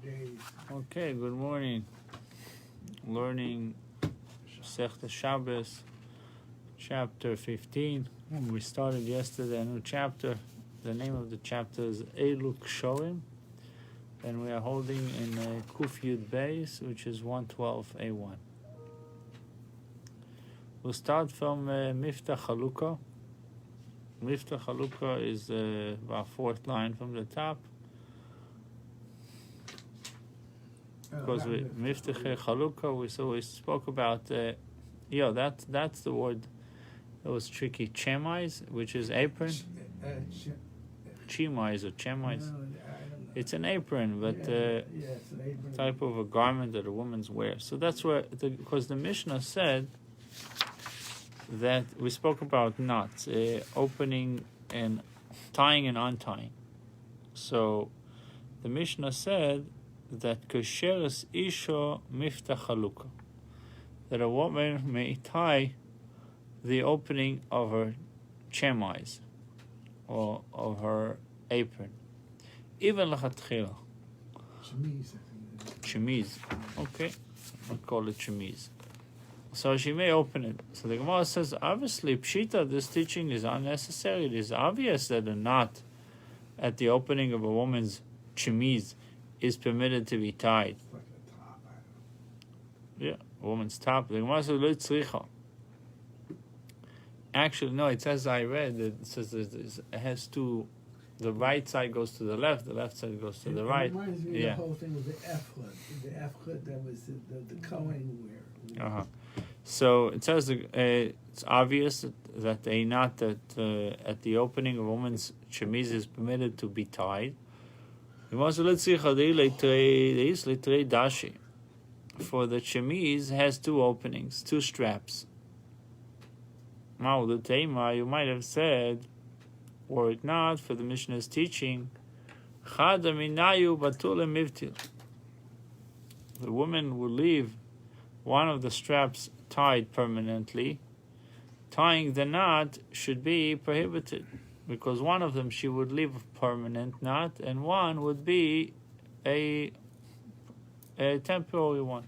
days. Okay, good morning. Learning Tractate Shabbos, chapter 15. We started yesterday a new chapter. The name of the chapter is Elu Kshorim, and we are holding in Kuf Yud Beis, which is 112a1. We'll start from Miftah Chalukah. Miftah Chalukah is about fourth line from the top. Because we Miftah Chalukah, we spoke about that's the word that was tricky. Chemais, which is apron. Chemais or chemais. It's an apron, but it's an apron. Type of a garment that a woman's wears. So that's where because the Mishnah said that we spoke about knots, opening and tying and untying. So the Mishnah said that kasheres isha miftah chalukah, that a woman may tie the opening of her chemais or of her apron, even lachatchila. Chemise. Okay, I'll call it chemise. So she may open it. So the Gemara says, obviously, pshita, this teaching is unnecessary. It is obvious that a knot at the opening of a woman's chemise is permitted to be tied. Like a top, Yeah, a woman's top. The Gemara says, lo tzricha. Actually, no, it says, I read, it says it has two, the right side goes to the left side goes to the right. It reminds me Yeah. of the whole thing with the F-hood that was the Cohen wear. Uh-huh. So it says it's obvious that a knot that at the opening of a woman's chemise is permitted to be tied. For the chemise has two openings, two straps. You might have said, were it not for the Mishnah's teaching, the woman will leave one of the straps tied permanently. Tying the knot should be prohibited, because one of them she would leave a permanent knot and one would be a temporary one.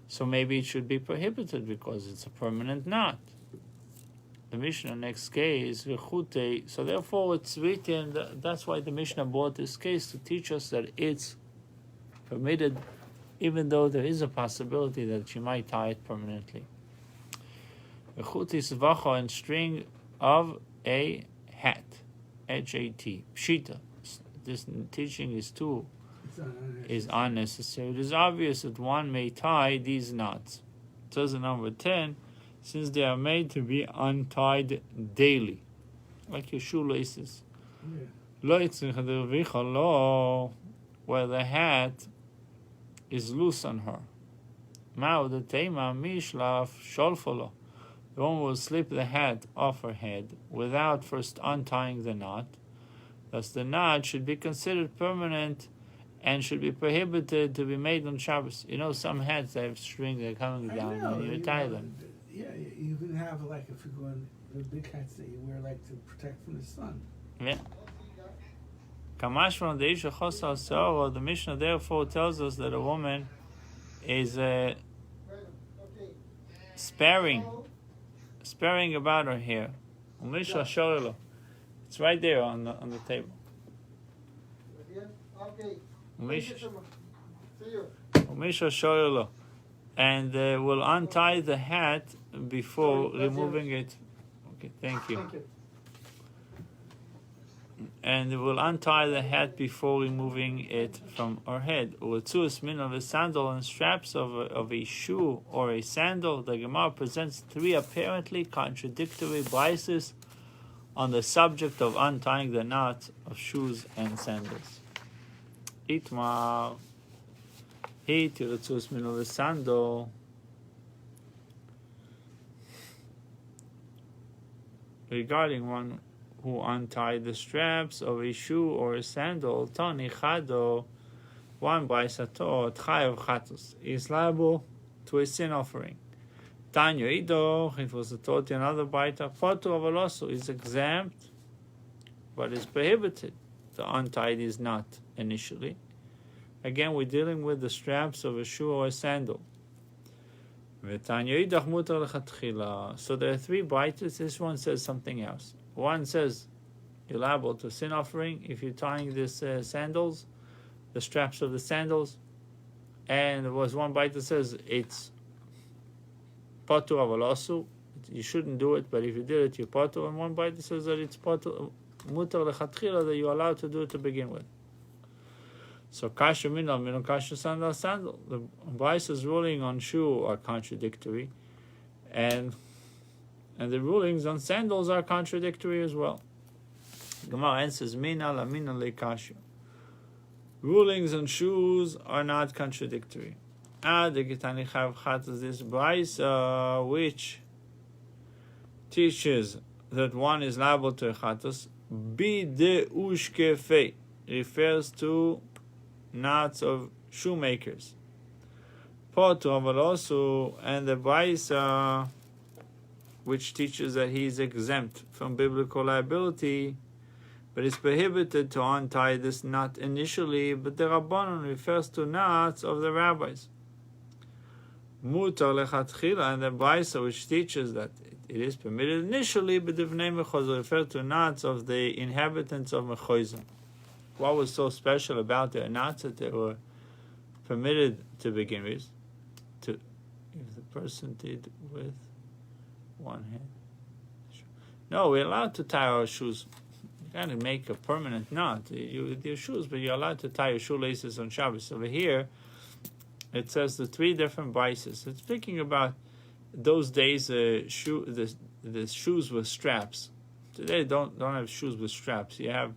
So maybe it should be prohibited because it's a permanent knot. The Mishnah next case, v'chute. So therefore it's written, that's why the Mishnah brought this case to teach us that it's permitted, even though there is a possibility that she might tie it permanently. V'chute svacha, and string of a hat, H-A-T, pshita. This teaching is unnecessary. It is obvious that one may tie these knots. It says in number 10, since they are made to be untied daily, like your shoelaces. Lo where the hat is loose on her. The woman will slip the hat off her head without first untying the knot. Thus the knot should be considered permanent and should be prohibited to be made on Shabbos. You know, some hats that have string that are coming down and you tie them. Yeah, you can have, like, if you go in the big hats that you wear, like, to protect from the sun. Yeah. Kamash from the Isha Chosa Seora, the Mishnah therefore tells us that a woman is sparing about her hair. Umisha Shorelo. It's right there on the table. Umisha Shorelo. And will untie the hat before removing it. Okay, thank you. And will untie the hat before removing it from her head. Uletzuas min of a sandal and straps of a shoe or a sandal. The Gemara presents three apparently contradictory biases on the subject of untying the knot of shoes and sandals. Itmar. Sandal. Regarding one who untied the straps of a shoe or a sandal, Tani Chado, one by Sato, Chayav Chatus, is liable to a sin offering. Tanya Ido, if it was taught to another baita, Foto Avaloso is exempt, but is prohibited to untie this knot initially. Again, we're dealing with the straps of a shoe or a sandal. So there are three braitas. This one says something else. One says you're liable to sin offering if you're tying this sandals, the straps of the sandals. And there was one braita that says it's patu avalosu. You shouldn't do it, but if you did it, you're patu. And one braita says that it's patu mutar lechatchila, that you're allowed to do it to begin with. So kasher minal kasher sandal. The Braisa's ruling on shoe are contradictory, and the rulings on sandals are contradictory as well. Gemara answers mina la mina le kasher. Rulings on shoes are not contradictory. The Gitani Chav Chat is this Braisa which teaches that one is liable to a chatos. Bide ushkefe refers to knots of shoemakers. Potu avalosu, and the Braisa which teaches that he is exempt from biblical liability, but it's prohibited to untie this knot initially, but the Rabbanon refers to knots of the rabbis. Mutar lechatchila, and the Braisa which teaches that it is permitted initially, but the Bnei Mechozah refer to knots of the inhabitants of Mechozah. What was so special about their knots that they were permitted to begin with? If the person did with one hand. No, we're allowed to tie our shoes. You can't make a permanent knot with your shoes, but you're allowed to tie your shoelaces on Shabbos. Over here, it says the three different biases. It's speaking about those days. The shoes with straps. Today, don't have shoes with straps. You have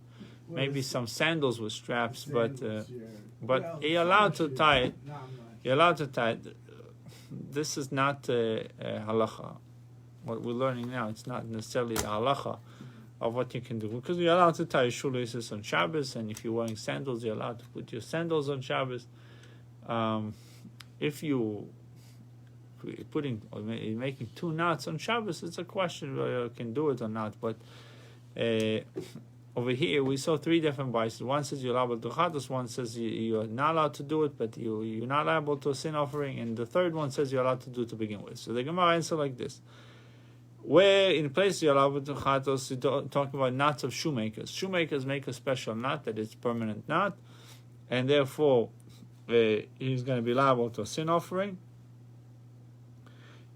maybe some sandals with straps, but you're allowed to tie it. You're allowed to tie it. This is not halacha. What we're learning now, it's not necessarily a halacha of what you can do, because you're allowed to tie your shoelaces on Shabbos, and if you're wearing sandals, you're allowed to put your sandals on Shabbos. If you putting or making two knots on Shabbos, it's a question whether you can do it or not. But over here, we saw three different biases. One says you're liable to chatos, one says you're not allowed to do it, but you're not liable to a sin offering, and the third one says you're allowed to do it to begin with. So the Gemara answer like this. Where in place you're allowed to chatos, you're talking about knots of shoemakers. Shoemakers make a special knot that is permanent knot, and therefore he's going to be liable to a sin offering.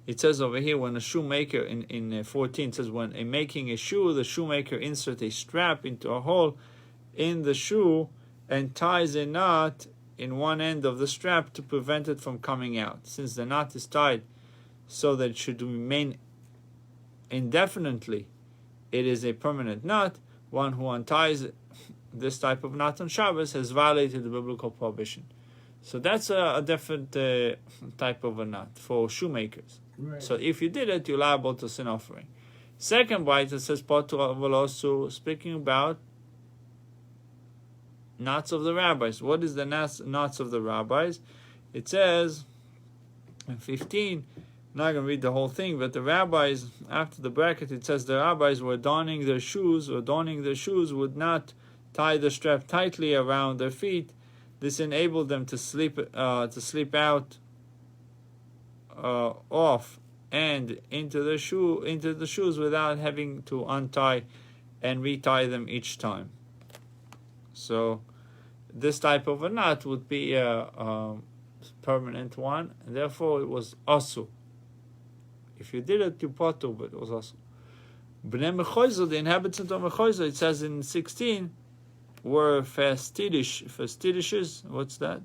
It says over here, when a shoemaker, in 14, it says, when making a shoe, the shoemaker inserts a strap into a hole in the shoe and ties a knot in one end of the strap to prevent it from coming out. Since the knot is tied so that it should remain indefinitely, it is a permanent knot. One who unties this type of knot on Shabbos has violated the biblical prohibition. So that's a different type of a knot for shoemakers. Right. So if you did it, you're liable to sin offering. Second braita says patu avalosu, speaking about knots of the rabbis. What is the knots of the rabbis? It says in 15, I'm not going to read the whole thing, but the rabbis, after the bracket, it says the rabbis were donning their shoes would not tie the strap tightly around their feet. This enabled them to sleep out off and into the shoes without having to untie and retie them each time. So this type of a knot would be a permanent one, and therefore it was asu. If you did it, you patu, but it was asu. Bnei Mechozah, the inhabitants of Mechozah, it says in 16, were fastidious. What's that?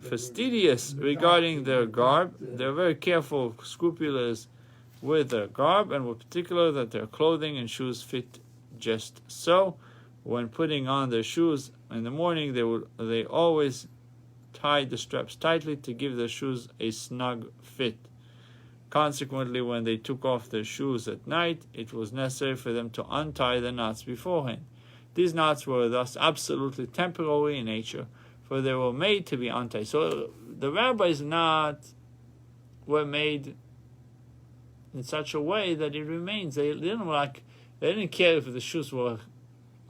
Fastidious regarding their garb. They're very careful, scrupulous with their garb, and were particular that their clothing and shoes fit just so. When putting on their shoes in the morning, they always tied the straps tightly to give their shoes a snug fit. Consequently, when they took off their shoes at night, it was necessary for them to untie the knots beforehand. These knots were thus absolutely temporary in nature, for they were made to be untied. So the rabbis' knots were made in such a way that it remains. They didn't care if the shoes were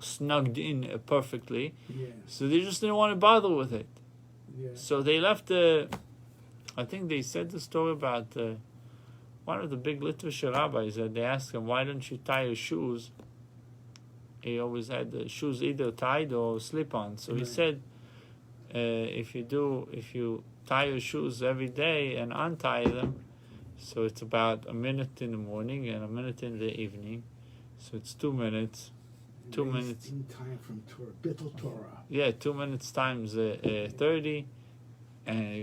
snugged in perfectly. Yeah. So they just didn't want to bother with it. Yeah. So they left I think they said the story about one of the big Litvish rabbis that they asked him, why don't you tie your shoes? He always had the shoes either tied or slip on. So he said, if you tie your shoes every day and untie them, so it's about a minute in the morning and a minute in the evening. So it's 2 minutes. 2 minutes. In time from Torah, Bittul Torah. Yeah, 2 minutes times 30, and you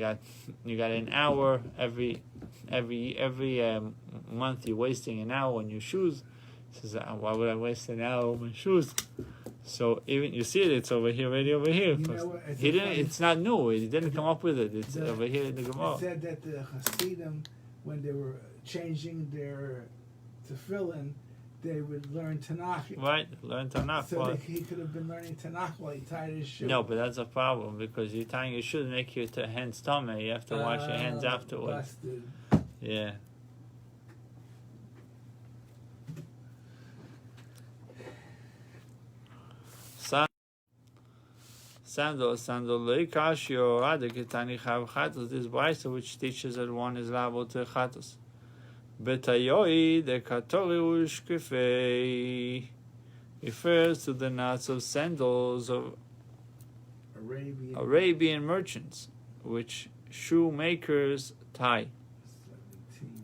got an hour every month. You're wasting an hour on your shoes. He says, why would I waste an hour on my shoes? So even you see it, it's over here, right over here. He didn't. It's not new. He didn't come up with it. It's over here in the Gemara. It said that the Hasidim, when they were changing their tefillin, they would learn Tanakh. Right, learn Tanakh. So he could have been learning Tanakh while he tied his shoe. No, but that's a problem because you're tying your shoes make your hands tummy. You have to wash your hands afterwards. Busted. Yeah. Sandal, leikashio, adeketani chav chatos. This brisa which teaches that one is liable to chatos. Betayoi de katori ushkifei refers to the knots of sandals of Arabian merchants, which shoemakers tie. 17.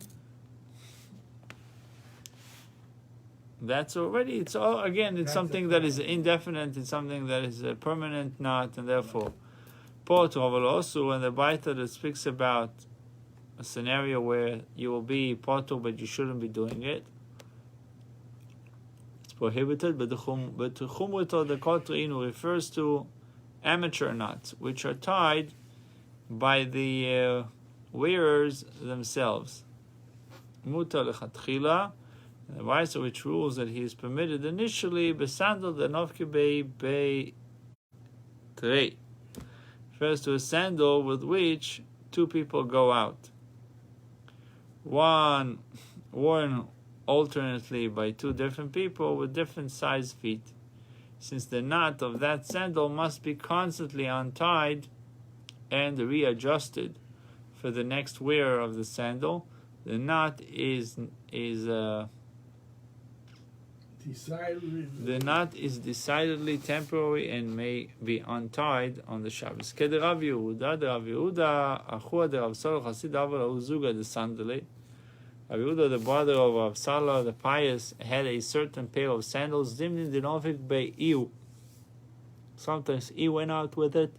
That's already, it's all, again, it's That's something that is indefinite, it's something that is a permanent knot, and therefore, also, and the Baita that speaks about a scenario where you will be potter, but you shouldn't be doing it. It's prohibited, but the chumrito, the kotrin, refers to amateur knots, which are tied by the wearers themselves. Muta lechatchila, the Raisa which rules that he is permitted initially, besandal the nofkibei bei trei, refers to a sandal with which two people go out. One worn alternately by two different people with different sized feet. Since the knot of that sandal must be constantly untied and readjusted for the next wearer of the sandal, the knot is decidedly temporary and may be untied on the Shabbos. Kede Rav Yehuda, the Rav Yehuda, Achua de Rav Salo Chasid Avar Uzuga the Sandale. Rav Yehuda, the brother of Rav Salo, the pious, had a certain pair of sandals. Zimnin dinofik bei iu. Sometimes he went out with it.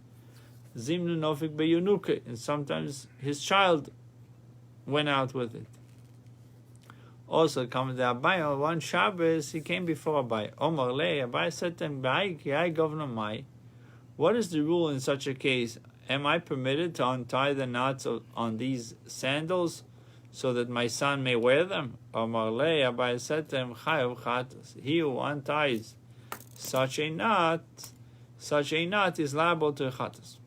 Zimnin nofik bei yunuke, and sometimes his child went out with it. Also, coming to Abai on one Shabbos, he came before Abai. Omar le, Abai said to him, "Ai governor mai, what is the rule in such a case? Am I permitted to untie the knots on these sandals so that my son may wear them?" Omar le, Abai said to him, "Chayav chatas. He who unties such a knot is liable to chatas."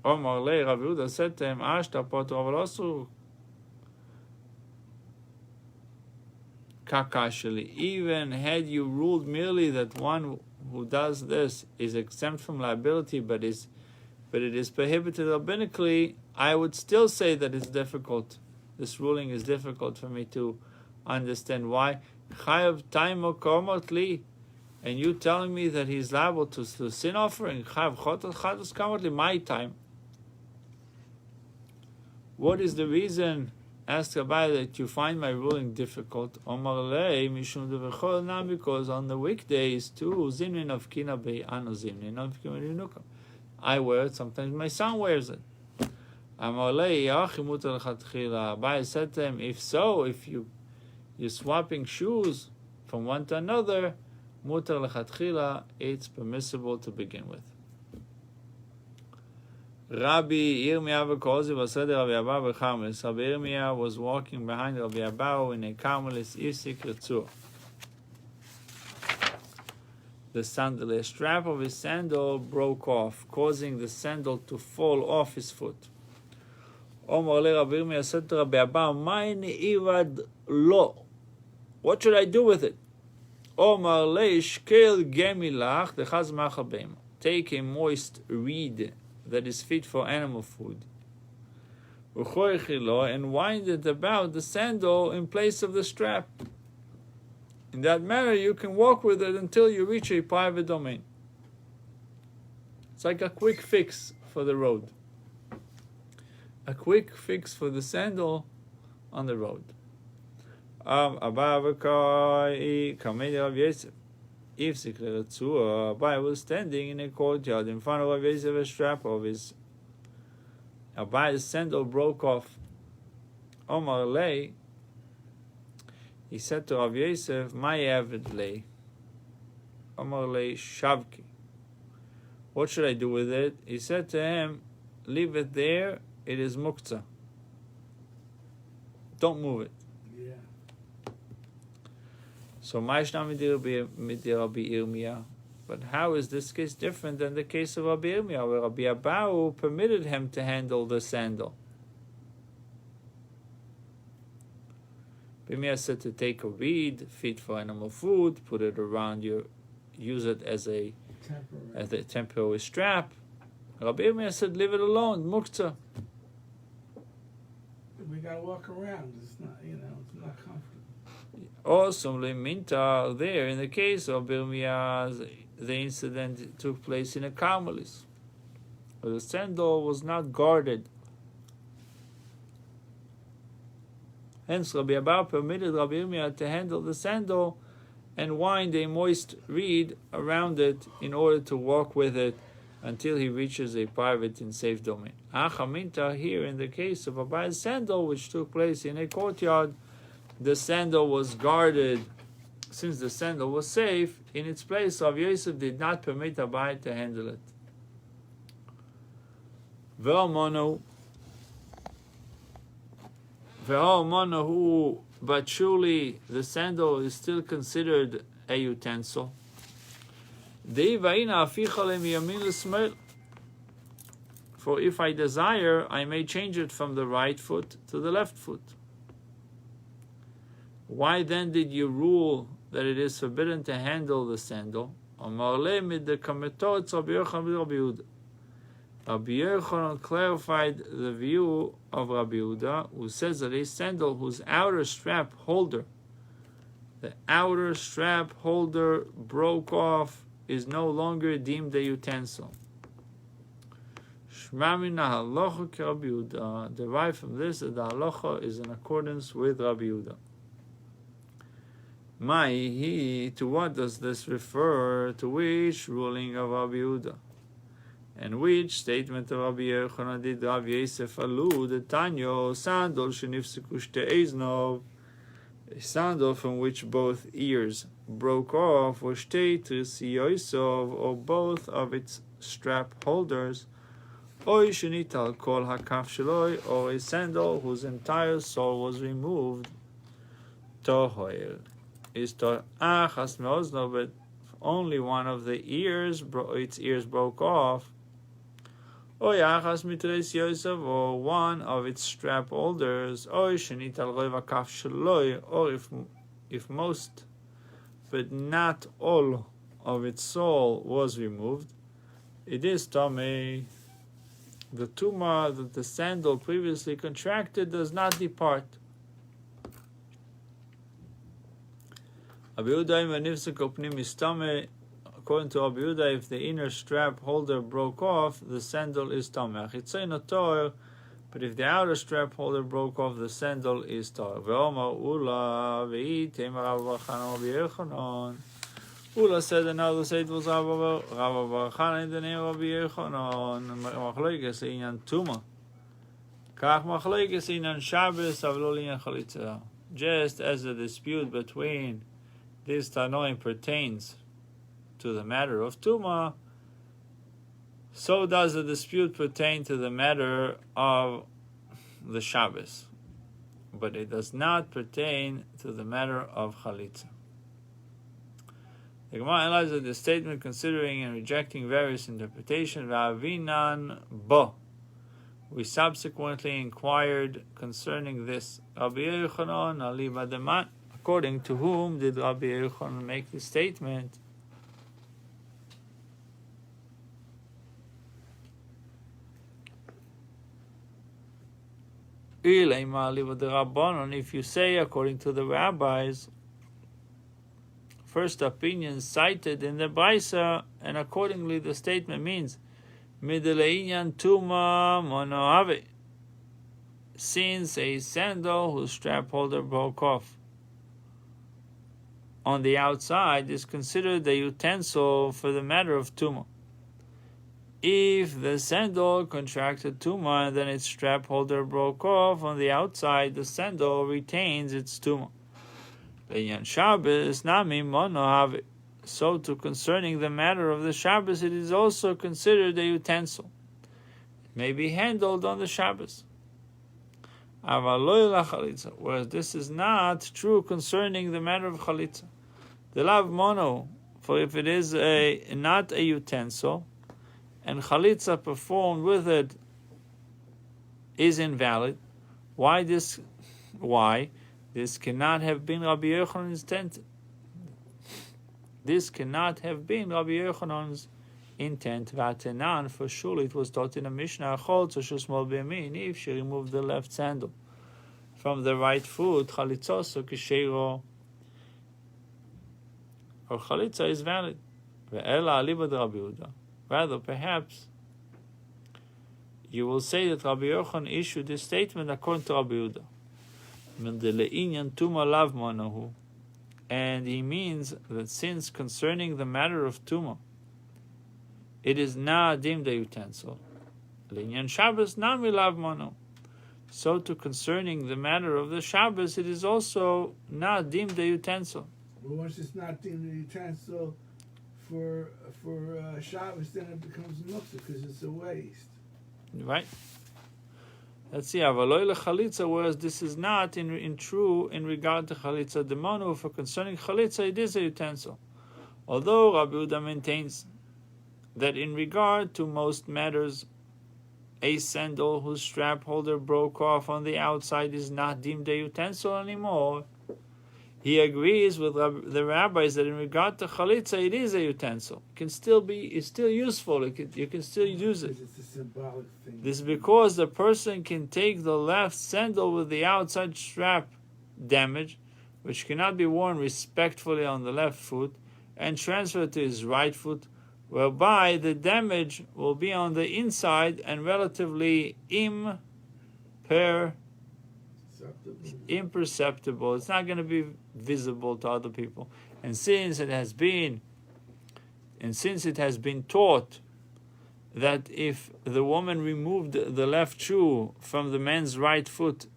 Omar le, Rav Yehuda said to him, "Ashta potu avalosu." Kakashali. Even had you ruled merely that one who does this is exempt from liability, but it is prohibited rabbinically, I would still say that it's difficult. This ruling is difficult for me to understand why. Chayav taimo komotli, and you telling me that he's liable to sin offering. Chayav chotos komotli, my time. What is the reason? Ask Abai that you find my ruling difficult. Omar lei mishum devechol nam, because on the weekdays too zimnin of kina bei anu zimnin of kinuka. I wear it. Sometimes my son wears it. Amar lei yachi mutar lechatchila. Abai said to him, if you're swapping shoes from one to another, mutar lechatchila, it's permissible to begin with. Rabbi Yirmiyahu Kozi Vaseder Rabbi Abahu B'Karmelis. Rabbi Yirmiyahu was walking behind Rabbi Abahu in a Karmelis Isik Ritzur. The sandal, a strap of his sandal broke off, causing the sandal to fall off his foot. Omar le, Rabbi Yirmiyahu said to Rabbi Abahu, "Ma'ini ivad lo. What should I do with it?" Omar leish kel gemilach dechaz machabem. Take a moist reed that is fit for animal food, and wind it about the sandal in place of the strap. In that manner, you can walk with it until you reach a private domain. It's like a quick fix for the road. A quick fix for the sandal on the road. If Abai was standing in a courtyard in front of Rabbi Yosef, a strap of his Abai's sandal broke off. Omar lay. He said to Rabbi Yosef, "My avid lay." Omar lay shavki. What should I do with it? He said to him, "Leave it there. It is muktzah. Don't move it." Yeah. So Ma'ishna midir Rabbi Yirmiyah. But how is this case different than the case of Rabbi Yirmiyah, where Rabbi Abahu permitted him to handle the sandal? Rabbi Yirmiyah said to take a reed, fit for animal food, put it around you, use it as a temporary strap. Rabbi Yirmiyah said, leave it alone, muktzah. We gotta walk around. It's not, it's not comfortable. Also, Leminta, there in the case of Yirmiyah, the incident took place in a Carmelis, where the sandal was not guarded. Hence, Rabbi Abba permitted Rabbi Yirmiyah to handle the sandal and wind a moist reed around it in order to walk with it until he reaches a private and safe domain. Achaminta, here in the case of Abba's sandal, which took place in a courtyard, the sandal was guarded. Since the sandal was safe in its place, Rav Yosef did not permit Abba to handle it. But surely the sandal is still considered a utensil. For if I desire, I may change it from the right foot to the left foot. Why then did you rule that it is forbidden to handle the sandal? Rabbi Yochanan clarified the view of Rabbi Yehuda, who says that a sandal whose outer strap holder, broke off, is no longer deemed a utensil. Shmamina halacha ke Rabbi Yehuda. Derived from this that the halacha is in accordance with Rabbi Yehuda. To what does this refer? To which ruling of Rabbi Yehuda? And which statement of Rabbi Yochanan did Rabbi Yosef allude? The Tanyo sandal shenifseku shte eznov, a sandal from which both ears broke off, or shte trisiyosov, or both of its strap holders, oy shenital kol hakaf sheloi, or a sandal whose entire sole was removed. Tohoel is to achas meozno, but only one of the ears, its ears broke off. Or one of its strap holders, or if most, but not all of its sole was removed, it is tamei. The tumah that the sandal previously contracted does not depart. According to Rabbi Yehuda, if the inner strap holder broke off, the sandal is tameh. But if the outer strap holder broke off, the sandal is tar. Ula said another said was Rabbi Baruch in the name of Rabbi Yochanan. Machlokes inyan tuma. Kach machlokes inyan Shabbos avlo inyan chalitza. Just as the dispute between these Tanoim pertains to the matter of Tuma, so does the dispute pertain to the matter of the Shabbos, but it does not pertain to the matter of Chalitza. The Gemara analyzes the statement considering and rejecting various interpretations. V'avinan bo. We subsequently inquired concerning this. Rabbi Yochanan ali bademan According to whom did Rabbi Yochanan make the statement? If you say according to the rabbis, first opinion cited in the Brisa, and accordingly the statement means Mideleinian Tuma Monoave, since a sandal whose strap holder broke off on the outside is considered a utensil for the matter of Tuma. If the sandal contracted Tuma and then its strap holder broke off on the outside, the sandal retains its Tuma. Le'inyan Shabbos nami monoave. So too concerning the matter of the Shabbos, it is also considered a utensil. It may be handled on the Shabbos. Whereas this is not true concerning the matter of chalitza. The lav mono, for if it is not a utensil, and chalitza performed with it is invalid, why this cannot have been Rabbi Yochanan's intent. This cannot have been Rabbi Yochanan's intent. V'atenan, for surely it was taught in a Mishnah, if she removed the left sandal from the right foot, chalitzoso kisheiro, or chalitza is valid. Rather, perhaps you will say that Rabbi Yochanan issued this statement according to Rabbi Yehuda. And he means that since concerning the matter of Tuma, it is not deemed a utensil, Linyan Shabbos nami lav mono. So to concerning the matter of the Shabbos, it is also not deemed a utensil. But once it's not deemed a utensil for Shabbos, then it becomes muktzah because it's a waste. Right. Let's see. Avaloi lechalitza. Whereas this is not in true in regard to chalitza demonu. For concerning chalitza, it is a utensil. Although Rabbi Yehuda maintains that in regard to most matters, a sandal whose strap holder broke off on the outside is not deemed a utensil anymore, he agrees with the rabbis that in regard to chalitza, it is a utensil. It can still be, it's still useful. You can still use it. It's a symbolic thing. This is because the person can take the left sandal with the outside strap damaged, which cannot be worn respectfully on the left foot, and transfer it to his right foot, whereby the damage will be on the inside and relatively imperceptible. It's not going to be visible to other people. And since it has been taught that if the woman removed the left shoe from the man's right foot,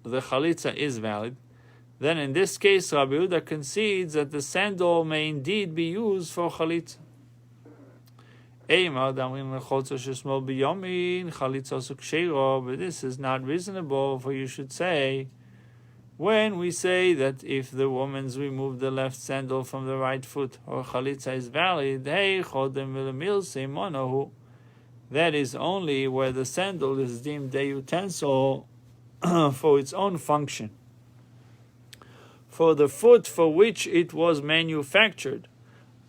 the chalitza is valid, then in this case Rabbi Yehuda concedes that the sandal may indeed be used for chalitza. But this is not reasonable, for you should say, when we say that if the woman's removed the left sandal from the right foot, or chalitza is valid, that is only where the sandal is deemed a utensil for its own function, for the foot for which it was manufactured.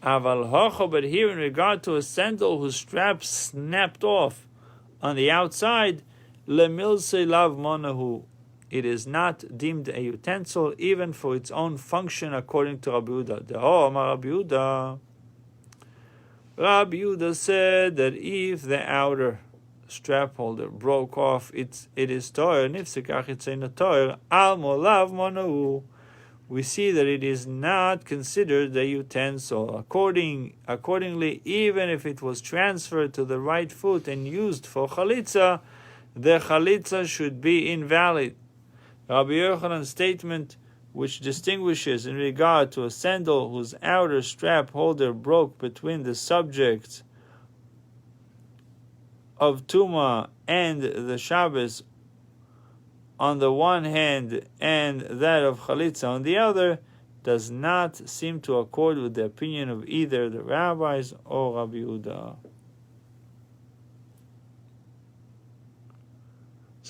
But here in regard to a sandal whose strap snapped off on the outside, lemilse lav monahu, it is not deemed a utensil even for its own function according to Rabbi Yehuda. Rabbi Yehuda said that if the outer strap holder broke off, it is toir, nifsekach itzena toir, almo lav monahu. We see that it is not considered a utensil. Accordingly, even if it was transferred to the right foot and used for chalitza, the chalitza should be invalid. Rabbi Yochanan's statement, which distinguishes in regard to a sandal whose outer strap holder broke between the subjects of Tuma and the Shabbos on the one hand and that of chalitza on the other, does not seem to accord with the opinion of either the rabbis or Rabbi Yehuda.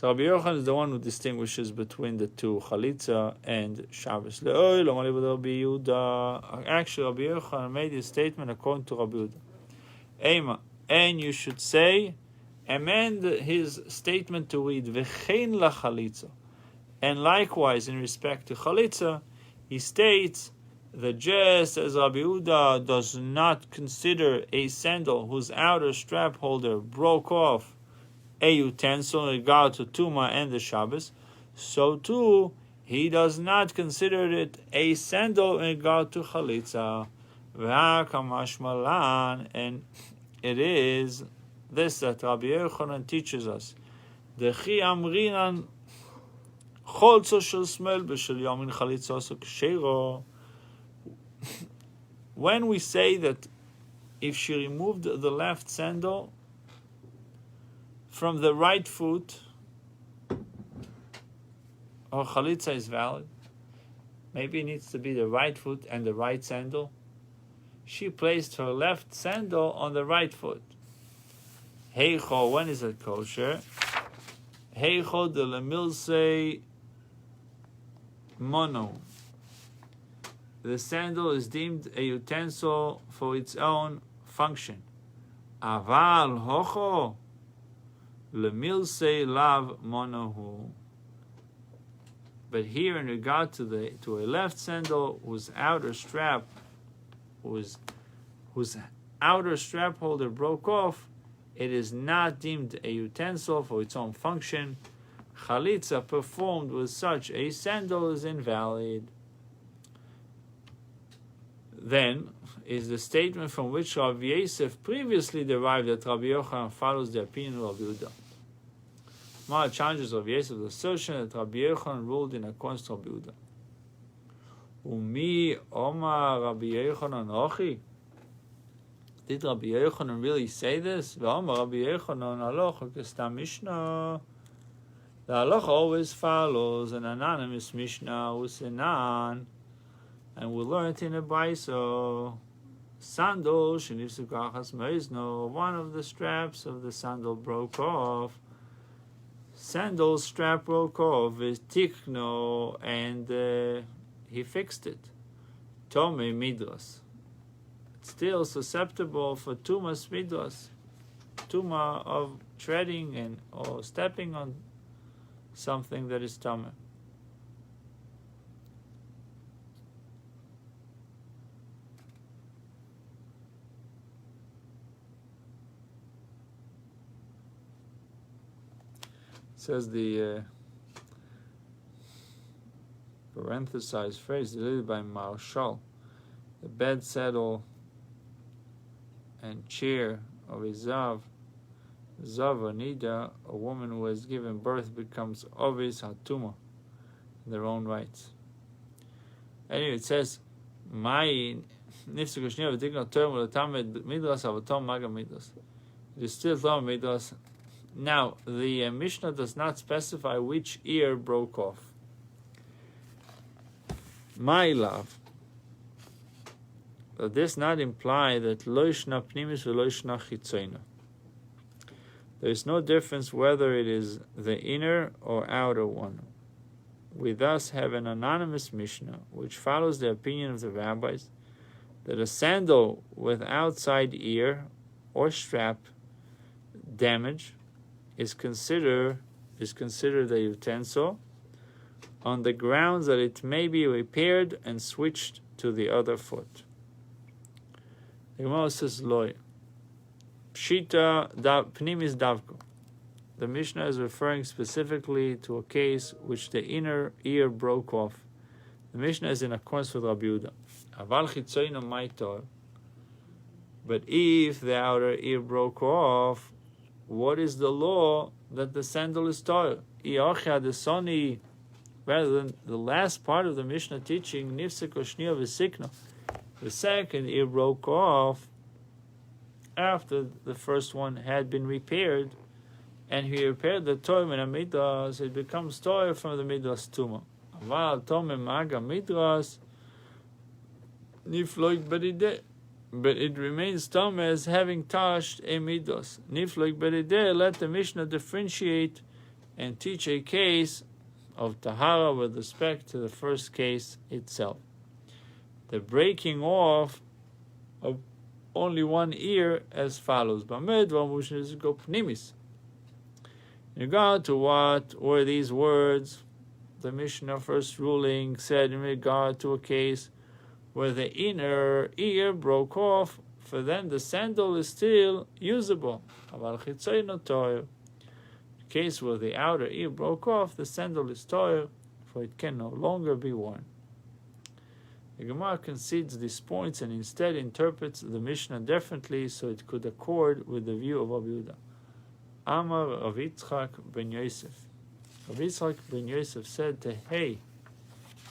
So Rabbi Yochanan is the one who distinguishes between the two, Chalitza and Shabbos. Actually, Rabbi Yochanan made his statement according to Rabbi Yehuda. Ema, and you should say, amend his statement to read, V'chein la Chalitza. And likewise, in respect to Chalitza, he states that just as Rabbi Yehuda does not consider a sandal whose outer strap holder broke off a utensil in regard to Tuma and the Shabbos, so too he does not consider it a sandal in regard to Chalitza. And it is this that Rabbi Yochanan teaches us. Dechi amrinan cholzo shel smel b'shel yamin chalitza oso k'sheiro. When we say that if she removed the left sandal from the right foot, her chalitza is valid. Maybe it needs to be the right foot and the right sandal. She placed her left sandal on the right foot. Heicho, when is it kosher? Heicho de lemilse mono. The sandal is deemed a utensil for its own function. Aval hocho lemilse lav monohu. But here, in regard to a left sandal whose outer strap holder broke off, it is not deemed a utensil for its own function. Chalitza performed with such a sandal is invalid. Then is the statement from which Rabbi Yosef previously derived that Rabbi Yochanan follows the opinion of Rabbi Yehuda. Mara challenges Rabbi Yosef's assertion that Rabbi Yochanan ruled in accordance to Rabbi Yehuda. Umi Omar Rabbi Yochanan Ochi. Did Rabbi Yochanan really say this? Omar Rabbi Yochanan Halacha Kestam Mishnah. The halacha always follows an anonymous Mishnah Usenan, and we learned in a Braiso. Sandal shenifsukachas meizno. One of the straps of the sandal broke off. Sandal strap broke off with tikno, and he fixed it. Tome midras. It's still susceptible for tumas midras, tuma of treading and or stepping on something that is tame. Says the parenthesized phrase deleted by Marshall. The bed, saddle, and chair of a Zav or Nida, a woman who has given birth, becomes Ovis Hatuma in their own rights. Anyway, it says, My Nifsukushnia V'Digna Term L'Tamed Midras Avatom Maga Midras. It is still Tom Midras. Now, the Mishnah does not specify which ear broke off. My love. Does this not imply that loishna pnimis v'loishna chitzoina? There is no difference whether it is the inner or outer one. We thus have an anonymous Mishnah which follows the opinion of the rabbis that a sandal with outside ear or strap damage is considered a utensil on the grounds that it may be repaired and switched to the other foot. The Gemara says, Loi. Pshita pnimis davko. The Mishnah is referring specifically to a case which the inner ear broke off. The Mishnah is in accordance with Rabbi Yehuda. Aval chitzoino maitor. But if the outer ear broke off, what is the law that the sandal is toil? Iocha the soni, rather than the last part of the Mishnah teaching, nifsek oshnia v'sikno. The second ear broke off after the first one had been repaired, and he repaired the toim and midras. It becomes toil from the midras tuma. Aval tome maga midras nifloik berideh. But it remains Tom as having touched a midos. Nifloik berideh, let the Mishnah differentiate and teach a case of tahara with respect to the first case itself. The breaking off of only one ear as follows. In regard to what were these words, the Mishnah first ruling said in regard to a case where the inner ear broke off, for then the sandal is still usable. The case where the outer ear broke off, the sandal is toyer, for it can no longer be worn. The Gemara concedes these points and instead interprets the Mishnah differently so it could accord with the view of Rabbi Yehuda. Amar Rav Yitzchak ben Yosef. Rav Yitzchak ben Yosef said to Hey,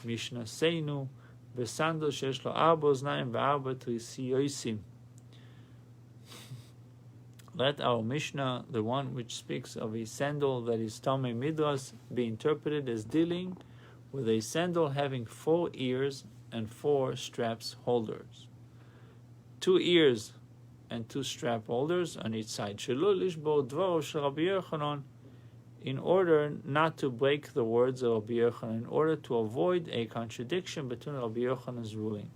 Mishnah Seinu, Besandal shesh lo arba oznaim ve'arba trisiyosim. Let our Mishnah, the one which speaks of a sandal that is Tamei Midras, be interpreted as dealing with a sandal having 4 ears and 4 straps holders. 2 ears and 2 strap holders on each side. In order not to break the words of Rabbi Yochanan, in order to avoid a contradiction between Rabbi Yochanan's ruling.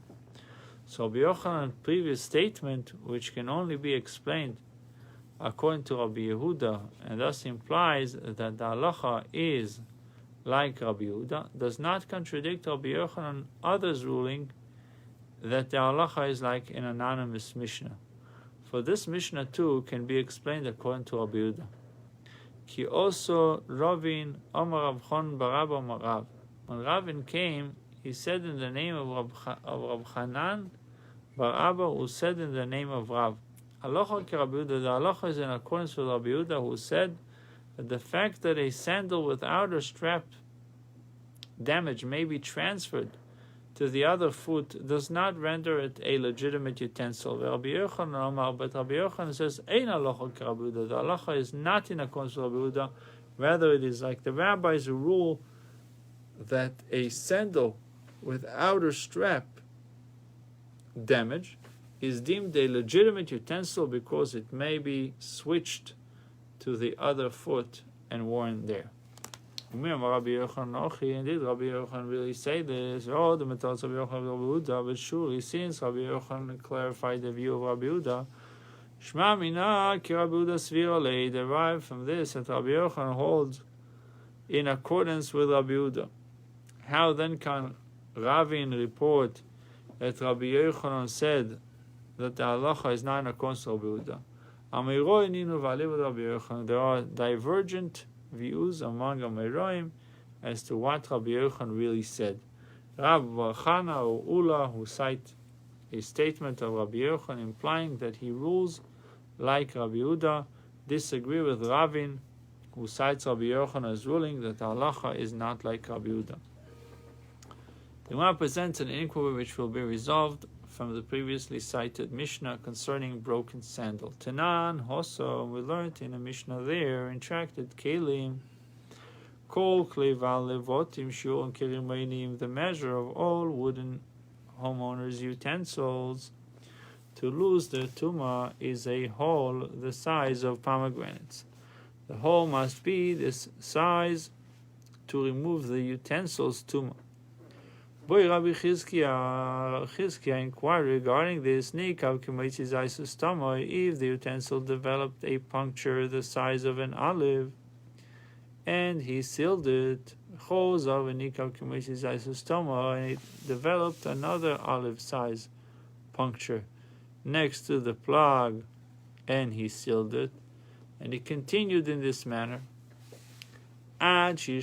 So Rabbi Yochanan's previous statement, which can only be explained according to Rabbi Yehuda, and thus implies that the halacha is like Rabbi Yehuda, does not contradict Rabbi Yochanan others' ruling that the halacha is like an anonymous Mishnah. For this Mishnah too can be explained according to Rabbi Yehuda. Ki also Ravin Amar Rav Chon Barab Amar Rav. When Ravin came, he said in the name of Rav Hanan Bar Abba, who said in the name of Rav. Halacha ki Rabbi Yehuda. The halacha is in accordance with Rabbi Yehuda, who said that the fact that a sandal with outer strap damage may be transferred to the other foot does not render it a legitimate utensil. Rabbi Yochanan, but Rabbi Yochanan says, Ein halacha ki Rabbi Yehuda. The halacha is not in accordance with Rabbi Yehuda. Rather, it is like the rabbis who rule that a sandal with outer strap damage is deemed a legitimate utensil because it may be switched to the other foot and worn there. Indeed, Rabbi Yochanan really say this. Oh, the methods of Rabbi Yehuda, but surely since Rabbi Yochanan clarified the view of Rabbi Yehuda, Shma mina ki Rabbi Yehuda svira lei, derived from this that Rabbi Yochanan holds in accordance with Rabbi Yehuda. How then can Ravin report that Rabbi Yochanan said that the halacha is not in accordance with Rabbi Yehuda? There are divergent views among Amoraim as to what Rabbi Yochanan really said. Rav Barchana or Ula, who cite a statement of Rabbi Yochanan implying that he rules like Rabbi Yehuda, disagree with Ravin, who cites Rabbi Yochanan as ruling that the halacha is not like Rabbi Yehuda. The Gemara presents an inquiry which will be resolved from the previously cited Mishnah concerning broken sandal. Tanan Hoso, we learned in a Mishnah there in Tractate Kelim, Kol Kleval Levotim Shul and Kelim Reinim, the measure of all wooden homeowners' utensils to lose their tuma is a hole the size of pomegranates. The hole must be this size to remove the utensil's tuma. Boy Rabbi Chizkiah inquired regarding this, if the utensil developed a puncture the size of an olive, and he sealed it, and it developed another olive-size puncture next to the plug, and he sealed it, and he continued in this manner until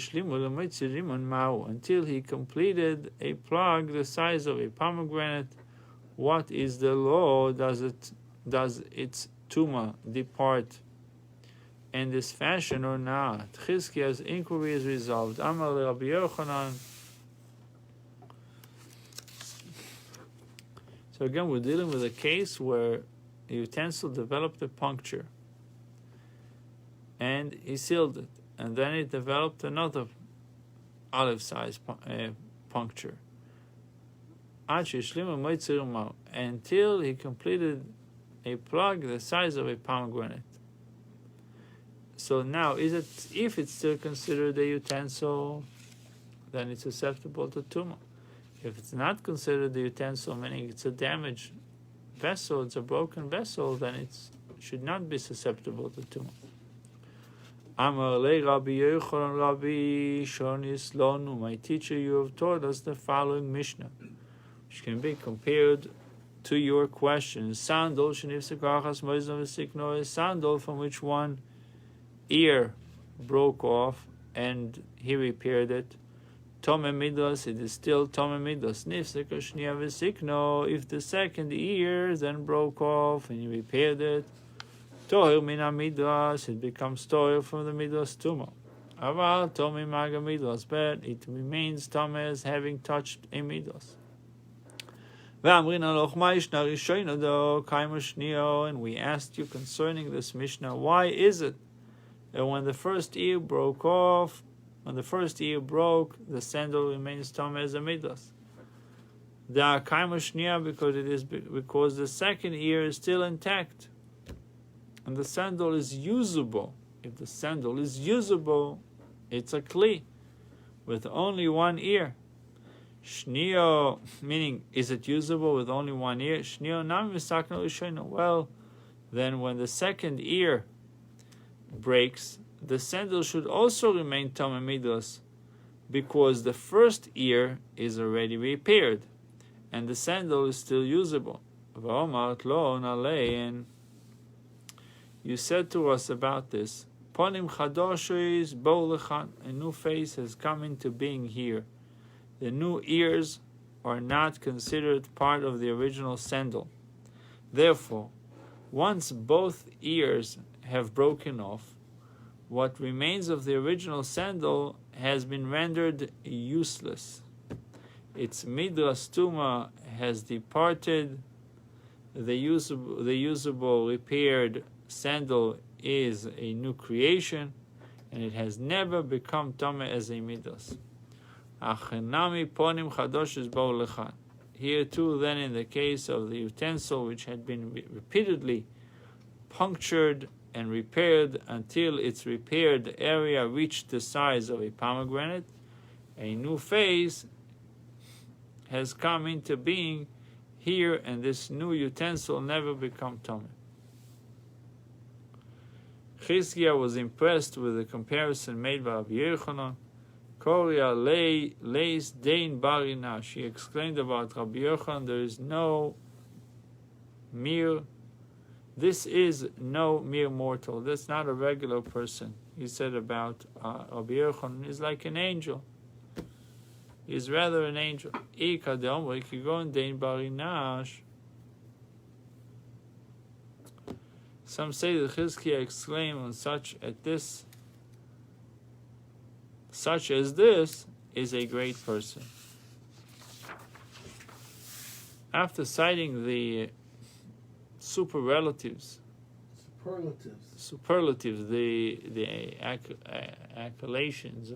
he completed a plug the size of a pomegranate. What is the law? Does its tuma depart in this fashion or not? Chizkiah's inquiry is resolved. Amar Rabbi Yochanan. So again, we're dealing with a case where a utensil developed a puncture and he sealed it, and then it developed another olive-size puncture. Until he completed a plug the size of a pomegranate. So now, if it's still considered a utensil, then it's susceptible to tumah. If it's not considered a utensil, meaning it's a damaged vessel, it's a broken vessel, then it should not be susceptible to tumah. Amar le Rabbi Yochanan Rabbi Shonis Lonu, my teacher, you have taught us the following Mishnah, which can be compared to your question. Sandal shenifsekachas moizno v'sikno, a sandal from which one ear broke off and he repaired it. Tome midos, it is still tome midos. Nifseka shnia v'sikno, if the second ear then broke off and he repaired it, tohir mina midos, it becomes tohir from the midos tumah. Aval tome maga midos, but it remains tome as having touched a midos. And we asked you concerning this Mishnah, why is it that when the first ear broke off, when the first ear broke, the sandal remains tam as a midas? Because the second ear is still intact, and the sandal is usable. If the sandal is usable, it's a kli with only one ear. Shnio, meaning, is it usable with only one ear? Shnio nam misakno l'shoino. Well, then when the second ear breaks, the sandal should also remain tam midos, because the first ear is already repaired, and the sandal is still usable. And you said to us about this, Ponim chadoshes bo lechan, a new face has come into being here. The new ears are not considered part of the original sandal. Therefore, once both ears have broken off, what remains of the original sandal has been rendered useless. Its midras tuma has departed. The usable repaired sandal is a new creation, and it has never become tameh as a midas. Here too, then, in the case of the utensil which had been repeatedly punctured and repaired until its repaired area reached the size of a pomegranate, a new face has come into being here, and this new utensil never become tameh. Chizkiah was impressed with the comparison made by Rabbi Yochanan. Korea lays dein barina. She exclaimed about Rabbi Yochanan, there is no mere, this is no mere mortal. That's not a regular person. He said about Rabbi Yochanan, he's like an angel. He's rather an angel. Some say that Chizkiah exclaimed on such as this is a great person. After citing the superlatives, the accusations,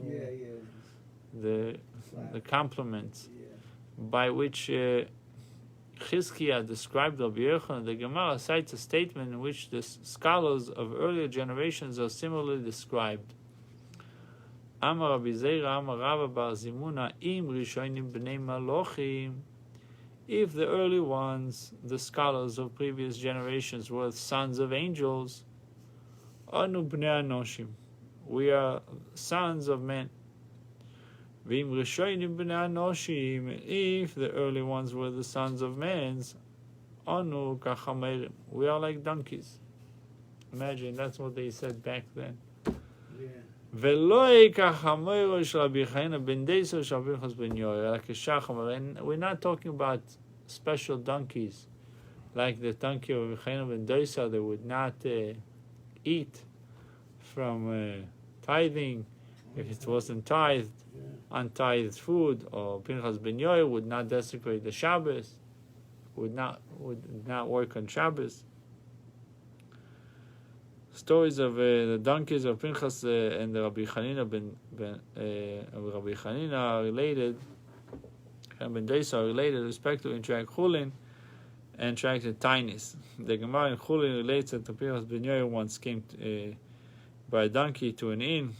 the compliments by which Chizkiah described Rabbi Yochanan, the Gemara cites a statement in which the scholars of earlier generations are similarly described. Amar Rabbi Zeira, Amar Rava bar Zimuna, im rishonim bnei malochim. If the early ones, the scholars of previous generations, were sons of angels, anu bnei anoshim, we are sons of men. V'im rishonim bnei anoshim, if the early ones were the sons of men, anu kachamerim, we are like donkeys. Imagine, that's what they said back then. And we're not talking about special donkeys like the donkey of Rabbi Chanan ben Dosa that would not eat from tithing if it wasn't tithed, untithed food, or Pinchas ben Yoel would not desecrate the Shabbos, would not work on Shabbos. Stories of the donkeys of Pinchas and the Rabbi Chanina Rabbi Chanina are related, and Ben Dosa are related respectively in Tract Chulin and Tract Tainis. The Gemara in Chulin relates that Pinchas ben Yoel once came by a donkey to an inn,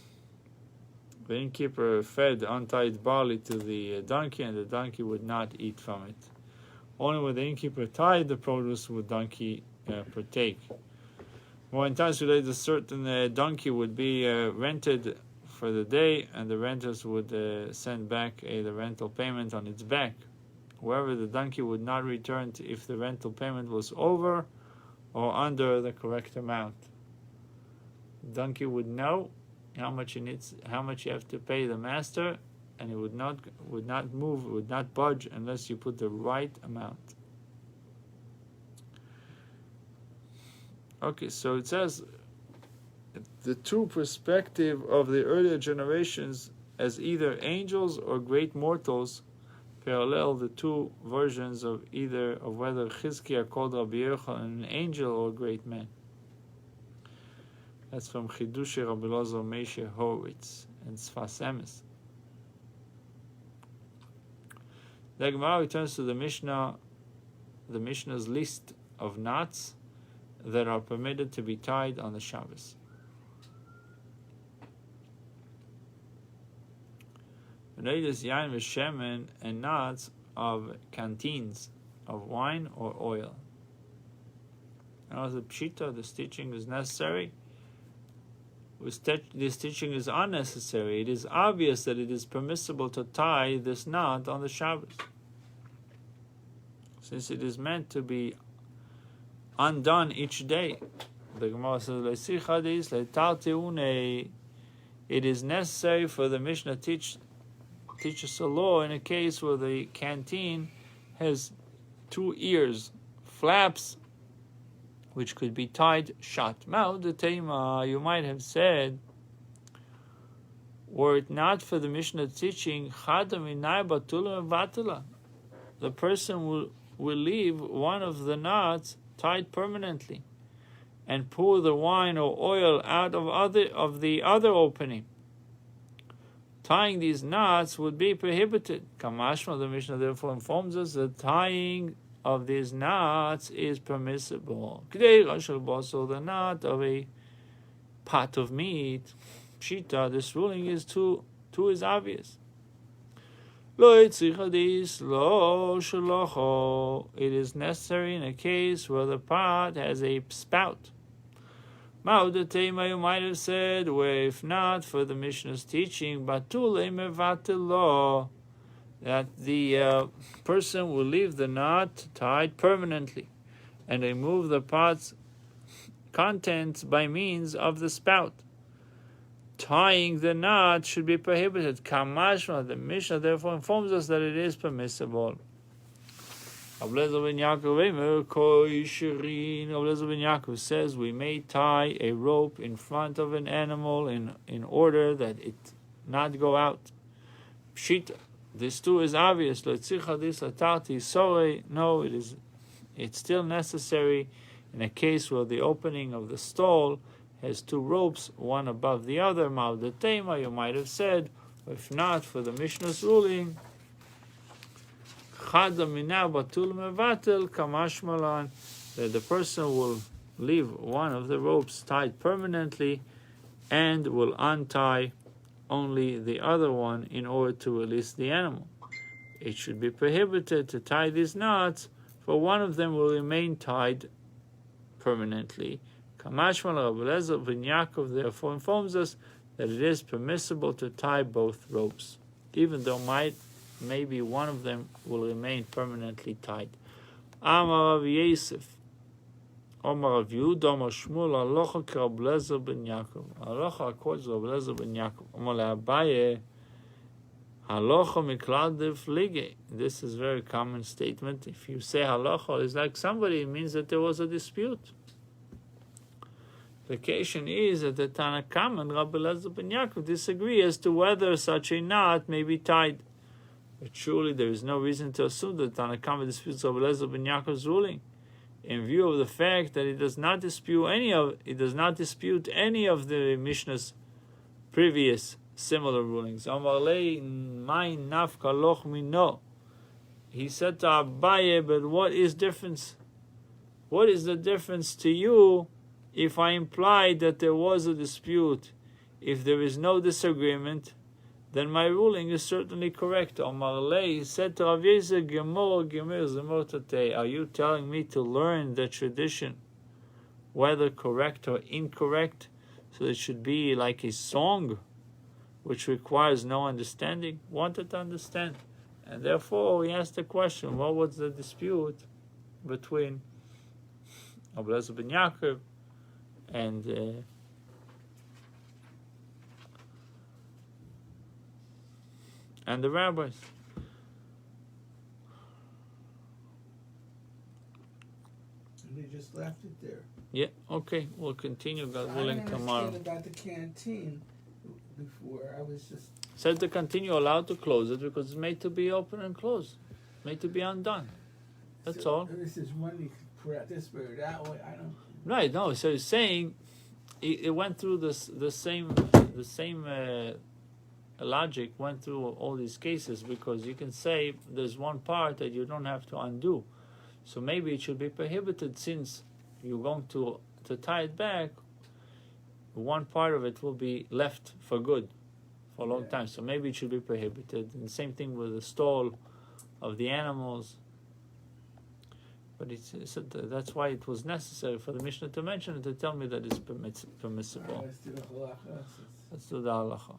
the innkeeper fed untied barley to the donkey, and the donkey would not eat from it. Only when the innkeeper tied the produce would donkey partake. More in times related, a certain donkey would be rented for the day, and the renters would send back the rental payment on its back. However, the donkey would not return if the rental payment was over or under the correct amount. The donkey would know how much you have to pay the master, and it would not move, would not budge unless you put the right amount. Okay, so it says the true perspective of the earlier generations as either angels or great mortals parallel the two versions of whether Chizkiah called Rabbi Yochanan an angel or a great man. That's from Chidushi Rabbi Menashe Horowitz and Sfas Emes. The Gemara returns to the Mishnah, the Mishnah's list of knots that are permitted to be tied on the Shabbos. Notice yain v'shemen and knots of canteens of wine or oil. Now the pshita, the stitching is necessary. This stitching is unnecessary. It is obvious that it is permissible to tie this knot on the Shabbos, since it is meant to be undone each day. The Gemara says, it is necessary for the Mishnah teach us a law in a case where the canteen has two ears, flaps, which could be tied shut. You might have said, were it not for the Mishnah teaching, the person will leave one of the knots tied permanently and pour the wine or oil out of the other opening. Tying these knots would be prohibited. Kamashma, the Mishnah therefore informs us that tying of these knots is permissible. So the knot of a pot of meat, pshita, this ruling is too is obvious. It is necessary in a case where the pot has a spout. You might have said, where if not for the Mishnah's teaching, that the person will leave the knot tied permanently and remove the pot's contents by means of the spout. Tying the knot should be prohibited. Kamashma, the Mishnah therefore informs us that it is permissible. Ablezer ben Yaakov says we may tie a rope in front of an animal in order that it not go out. Pshita, this too is obvious. No, it's still necessary in a case where the opening of the stall has two ropes, one above the other. You might have said, if not for the Mishnah's ruling, that the person will leave one of the ropes tied permanently and will untie only the other one in order to release the animal. It should be prohibited to tie these knots, for one of them will remain tied permanently. Kamashma, Rabbi ben Yaakov therefore informs us that it is permissible to tie both ropes, even though maybe one of them will remain permanently tied. Amar Rav Yosef, Amar Rav Yehuda, Amar Shmuel, Halacha k'Rabbi ben Yaakov. Halacha according to Rabbi ben Yaakov. Amar le'Abaye, Halacha miklal deflige. This is a very common statement. If you say halacha, it's like somebody, it means that there was a dispute. The occasion is that the Tanakam and Rabbi ben Yaakov disagree as to whether such a knot may be tied. But surely there is no reason to assume that Tanakama disputes Rabbi ben Yaakov's ruling, in view of the fact that it does not dispute any of the Mishnah's previous similar rulings. He said to Abaye, but what is the difference to you if I implied that there was a dispute, if there is no disagreement, then my ruling is certainly correct. Omar Lei said to Rav Yezer, Gemor Gemer Zemor Tatei, are you telling me to learn the tradition, whether correct or incorrect, so it should be like a song, which requires no understanding? Wanted to understand. And therefore, he asked the question, what was the dispute between Rabbi Eliezer ben Yaakov and the rabbis? And they just left it there. Yeah, okay, we'll continue, God willing, I tomorrow. didn't understand about the canteen before. I was just... Said to continue, allowed to close it because it's made to be open and closed, made to be undone. That's so, all. This is one you could put out this way or that way. I don't... Right, no, so he's saying it went through the same logic, went through all these cases, because you can say there's one part that you don't have to undo. So maybe it should be prohibited, since you're going to tie it back, one part of it will be left for good for a long time. So maybe it should be prohibited. And the same thing with the stall of the animals. But it's that's why it was necessary for the Mishnah to mention it, to tell me that it's permissible. Let's do the halacha. Let's do the halacha.